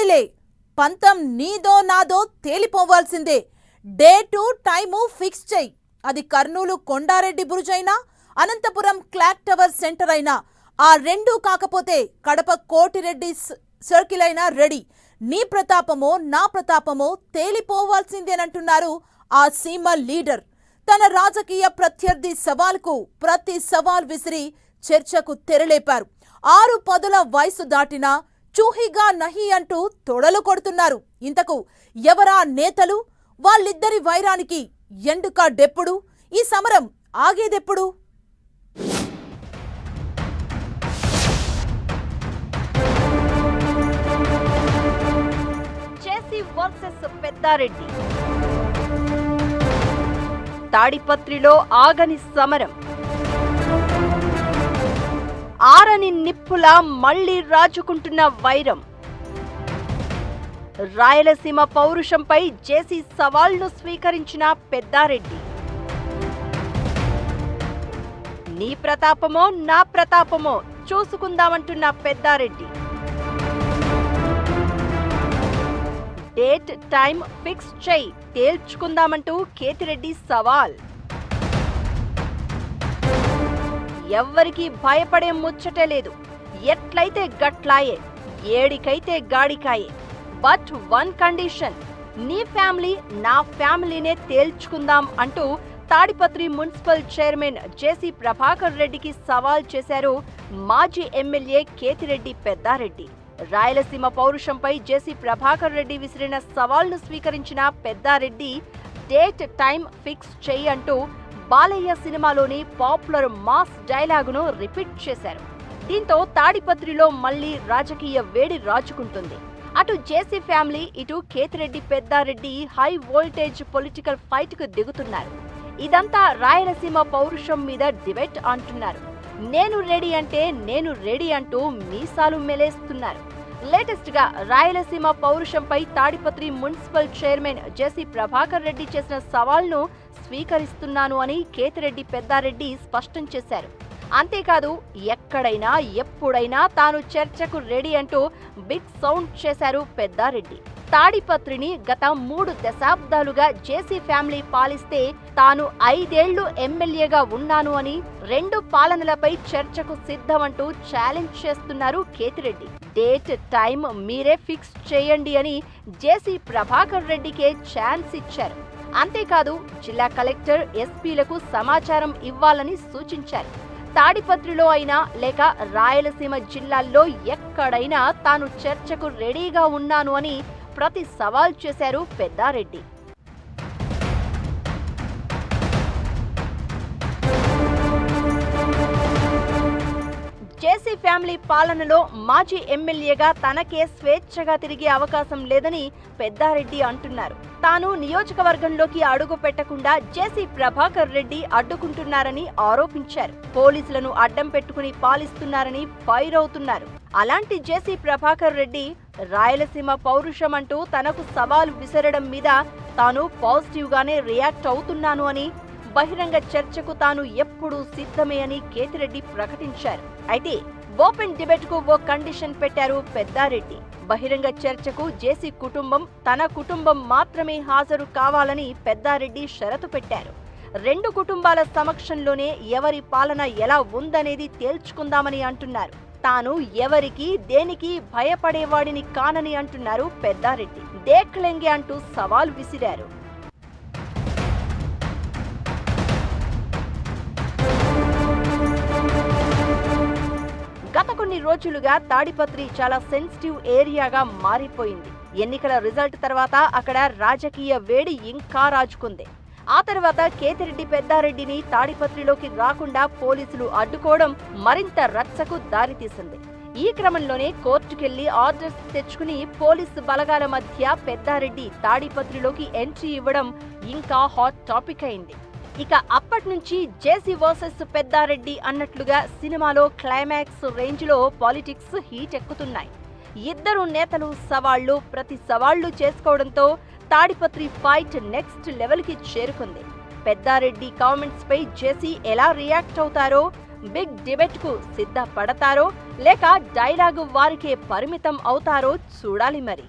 రెడీలే, పంతం నీదో నాదో తేలిపోవాల్సిందే. Date time fix చెయ్యి. అది కర్నూలు కొండారెడ్డి బురుజ్ అయినా, అనంతపురం క్లాక్ టవర్ సెంటర్ అయినా, ఆ రెండూ కాకపోతే కడప కోటిరెడ్డి సర్కిల్ అయినా రెడీ. నీ ప్రతాపమో నా ప్రతాపమో తేలిపోవాల్సిందేనంటున్నారు ఆ సీమ లీడర్. తన రాజకీయ ప్రత్యర్థి సవాల్కు ప్రతి సవాల్ విసిరి చర్చకు తెరలేపారు. 6 పదుల వయసు దాటినా చూహిగా నహి అంటూ తొడలు కొడుతున్నారు. ఇంతకు ఎవరా నేతలు? వాళ్ళిద్దరి వైరానికి ఎండుకాడెప్పుడు? ఈ సమరం ఆగేదెప్పుడు? జేసీ వర్సెస్ పెద్దారెడ్డి. తాడిపత్రిలో ఆగని సమరం. ఆరని నిప్పులా మళ్లీ రాజుకుంటున్న వైరం. రాయలసీమ పౌరుషంపై జేసీ సవాల్ను స్వీకరించిన పెద్దారెడ్డి. నీ ప్రతాపమో నా ప్రతాపమో చూసుకుందామంటున్న పెద్దారెడ్డి. డేట్ టైం ఫిక్స్ చేయి, తేల్చుకుందామంటూ కేతిరెడ్డి సవాల్. ఎవ్వరికీ భయపడే ముచ్చటే లేదు. ఎట్లయితే గట్లాయే, ఏడికైతే గాడికాయే. బట్ వన్ కండిషన్, నీ ఫ్యామిలీ నా ఫ్యామిలీనే తేల్చుకుందాం అంటూ తాడిపత్రి మున్సిపల్ చైర్మన్ జేసీ ప్రభాకర్ రెడ్డికి సవాల్ చేశారు మాజీ ఎమ్మెల్యే కేతిరెడ్డి పెద్దారెడ్డి. రాయలసీమ పౌరుషంపై జేసీ ప్రభాకర్ రెడ్డి విసిరిన సవాల్ను స్వీకరించిన పెద్దారెడ్డి డేట్ టైం ఫిక్స్ చెయ్యి అంటూ బాలయ్య సినిమాలోని పాపులర్ మాస్ డైలాగును రిపీట్ చేశారు. దీంతో తాడిపత్రిలో మళ్లీ రాజకీయ వేడి రాజుకుంటుంది. అటు జేసీ ఫ్యామిలీ, ఇటు Kethireddy Peddareddy high voltage political fight కు దిగుతున్నారు. ఇదంతా రాయలసీమ పౌరుషం మీద డిబేట్ అంటున్నారు. నేను రెడీ అంటే నేను రెడీ అంటూ మీసాలు మెలేస్తున్నారు. లేటెస్ట్ గా రాయలసీమ పౌరుషంపై తాడిపత్రి మున్సిపల్ చైర్మన్ జేసీ ప్రభాకర్ రెడ్డి చేసిన సవాల్ను స్వీకరిస్తున్నాను అని కేతిరెడ్డి పెద్దారెడ్డి స్పష్టం చేశారు. అంతేకాదు, ఎక్కడైనా ఎప్పుడైనా తాను చర్చకు రెడీ అంటూ బిగ్ సౌండ్ చేశారు పెద్దారెడ్డి. తాడిపత్రిని గత 3 దశాబ్దాలుగా జేసీ ఫ్యామిలీ పాలిస్తే తాను 5 ఏళ్లు ఎమ్మెల్యేగా ఉన్నాను అని, 2 పాలనలపై చర్చకు సిద్ధమంటూ ఛాలెంజ్ చేస్తున్నారు కేతిరెడ్డి. డేట్ టైం మీరే ఫిక్స్ చేయండి అని జేసీ ప్రభాకర్ రెడ్డికే ఛాన్స్ ఇచ్చారు. అంతేకాదు, జిల్లా కలెక్టర్, ఎస్పీలకు సమాచారం ఇవ్వాలని సూచించారు. తాడిపత్రిలో అయినా లేక రాయలసీమ జిల్లాల్లో ఎక్కడైనా తాను చర్చకు రెడీగా ఉన్నాను అని ప్రతి సవాల్ చేశారు పెద్దారెడ్డి. జేసీ ఫ్యామిలీ పాలనలో మాజీ ఎమ్మెల్యేగా తనకే స్వేచ్ఛగా తిరిగే అవకాశం లేదని పెద్దారెడ్డి అంటున్నారు. తాను నియోజకవర్గంలోకి అడుగు పెట్టకుండా జేసీ ప్రభాకర్ రెడ్డి అడ్డుకుంటున్నారని ఆరోపించారు. పోలీసులను అడ్డం పెట్టుకుని పాలిస్తున్నారని ఫైర్ అవుతున్నారు. అలాంటి జేసీ ప్రభాకర్ రెడ్డి రాయలసీమ పౌరుషం అంటూ తనకు సవాల్ విసరడం మీద తాను పాజిటివ్ గానే రియాక్ట్ అవుతున్నాను అని, బహిరంగ చర్చకు తాను ఎప్పుడూ సిద్ధమే అని కేతిరెడ్డి ప్రకటించారు. అయితే ఓపెన్ డిబేట్ కు ఓ కండిషన్ పెట్టారు పెద్దారెడ్డి. బహిరంగ చర్చకు జేసీ కుటుంబం, తన కుటుంబం మాత్రమే హాజరు కావాలని పెద్దారెడ్డి షరతు పెట్టారు. 2 కుటుంబాల సమక్షంలోనే ఎవరి పాలన ఎలా ఉందనేది తేల్చుకుందామని అంటున్నారు. తాను ఎవరికి దేనికి భయపడేవాడిని కానని అంటున్నారు పెద్దారెడ్డి. దేఖ్లెంగే అంటూ సవాల్ విసిరారు. గత కొన్ని రోజులుగా తాడిపత్రి చాలా సెన్సిటివ్ ఏరియాగా మారిపోయింది. ఎన్నికల రిజల్ట్ తర్వాత అక్కడ రాజకీయ వేడి ఇంకా రాజుకుంది. ఆ తర్వాత కేతిరెడ్డి పెద్దారెడ్డిని తాడిపత్రిలోకి రాకుండా పోలీసులు అడ్డుకోవడం మరింత రచ్చకు దారితీసింది. ఈ క్రమంలోనే కోర్టుకెళ్లి ఆర్డర్స్ తెచ్చుకుని పోలీసు బలగాల మధ్య పెద్దారెడ్డి తాడిపత్రిలోకి ఎంట్రీ ఇవ్వడం ఇంకా హాట్ టాపిక్ అయింది. ఇక అప్పటి నుంచి జేసీ వర్సెస్ పెద్దారెడ్డి అన్నట్లుగా సినిమాలో క్లైమాక్స్ రేంజ్ లో పాలిటిక్స్ హీట్ ఎక్కుతున్నాయి. ఇద్దరు నేతలు ప్రతి సవాళ్లు చేసుకోవడంతో తాడిపత్రి ఫైట్ నెక్స్ట్ లెవెల్ కి చేరుకుంది. పెద్దారెడ్డి కామెంట్స్ పై జేసీ ఎలా రియాక్ట్ అవుతారో, బిగ్ డిబేట్ కు సిద్ధపడతారో లేక డైలాగు వారికే పరిమితం అవుతారో చూడాలి మరి.